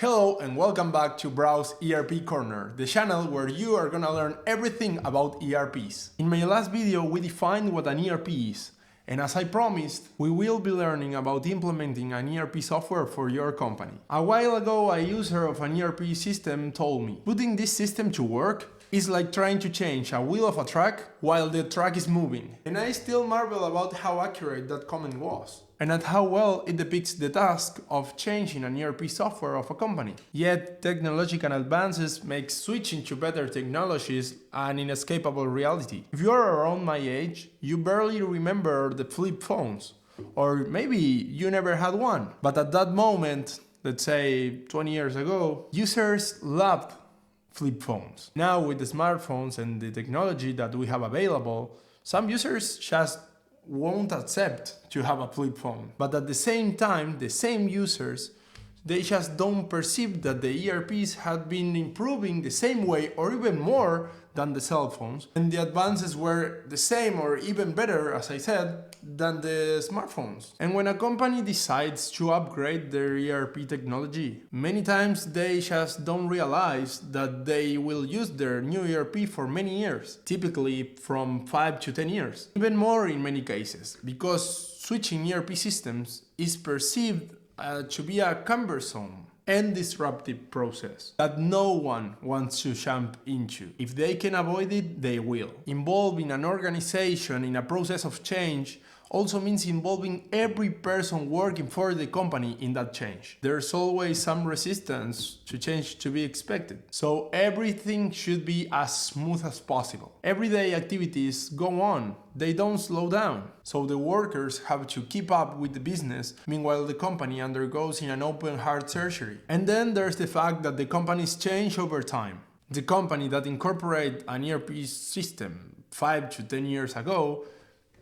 Hello and welcome back to Brau's ERP Corner, the channel where you are gonna learn everything about ERPs. In my last video we defined what an ERP is, and as I promised, we will be learning about implementing an ERP software for your company. A while ago, a user of an ERP system told me, putting this system to work is like trying to change a wheel of a truck while the truck is moving. And I still marvel about how accurate that comment was, and at how well it depicts the task of changing an ERP software of a company. Yet, technological advances make switching to better technologies an inescapable reality. If you are around my age, you barely remember the flip phones, or maybe you never had one. But at that moment, let's say 20 years ago, users loved flip phones. Now, with the smartphones and the technology that we have available, some users just won't accept to have a flip phone. But at the same time, the same users, they just don't perceive that the ERPs have been improving the same way or even more than the cell phones. And the advances were the same or even better, as I said, than the smartphones. And when a company decides to upgrade their ERP technology, many times they just don't realize that they will use their new ERP for many years, typically from 5 to 10 years, even more in many cases, because switching ERP systems is perceived to be a cumbersome and disruptive process that no one wants to jump into. If they can avoid it, they will. Involving an organization in a process of change also means involving every person working for the company in that change. There's always some resistance to change to be expected, so everything should be as smooth as possible. Everyday activities go on, they don't slow down, so the workers have to keep up with the business, meanwhile the company undergoes in an open heart surgery. And then there's the fact that the companies change over time. The company that incorporated an ERP system 5 to 10 years ago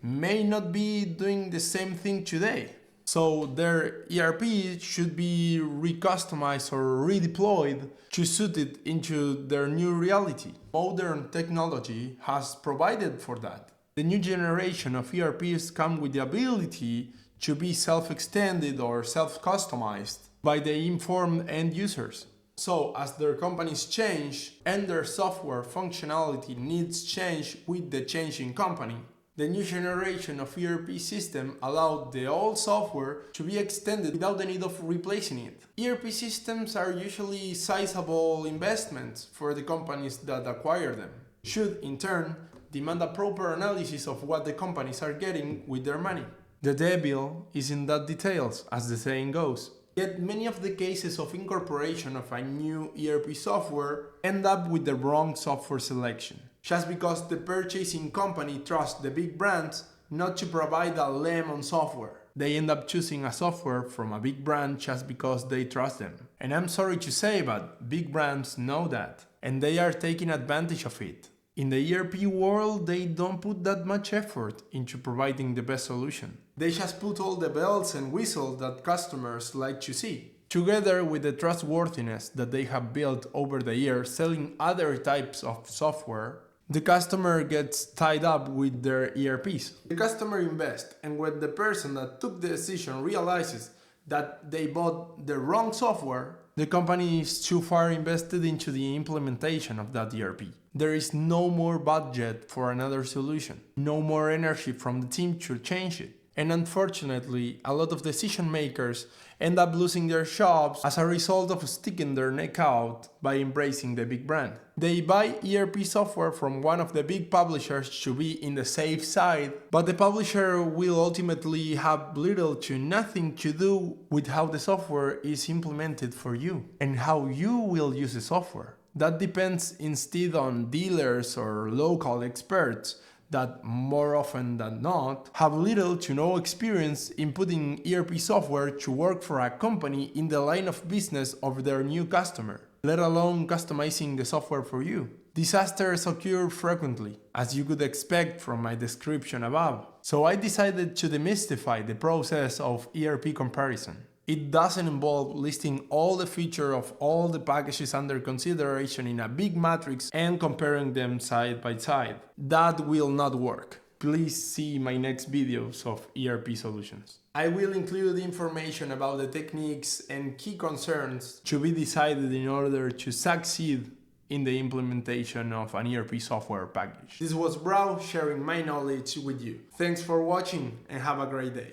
may not be doing the same thing today. So their ERP should be recustomized or redeployed to suit it into their new reality. Modern technology has provided for that. The new generation of ERPs come with the ability to be self-extended or self-customized by the informed end users. So as their companies change and their software functionality needs change with the changing company, the new generation of ERP system allowed the old software to be extended without the need of replacing it. ERP systems are usually sizable investments for the companies that acquire them, should in turn demand a proper analysis of what the companies are getting with their money. The devil is in the details, as the saying goes. Yet many of the cases of incorporation of a new ERP software end up with the wrong software selection, just because the purchasing company trusts the big brands not to provide a lemon software. They end up choosing a software from a big brand just because they trust them. And I'm sorry to say, but big brands know that, and they are taking advantage of it. In the ERP world, they don't put that much effort into providing the best solution. They just put all the bells and whistles that customers like to see, together with the trustworthiness that they have built over the years selling other types of software. The customer gets tied up with their ERPs. The customer invests, and when the person that took the decision realizes that they bought the wrong software, the company is too far invested into the implementation of that ERP. There is no more budget for another solution, no more energy from the team to change it. And unfortunately, a lot of decision makers end up losing their jobs as a result of sticking their neck out by embracing the big brand. They buy ERP software from one of the big publishers to be in the safe side, but the publisher will ultimately have little to nothing to do with how the software is implemented for you and how you will use the software. That depends instead on dealers or local experts that more often than not have little to no experience in putting ERP software to work for a company in the line of business of their new customer, let alone customizing the software for you. Disasters occur frequently, as you could expect from my description above, so I decided to demystify the process of ERP comparison. It doesn't involve listing all the features of all the packages under consideration in a big matrix and comparing them side by side. That will not work. please see my next videos of ERP solutions. I will include information about the techniques and key concerns to be decided in order to succeed in the implementation of an ERP software package. This was Brau sharing my knowledge with you. Thanks for watching and have a great day.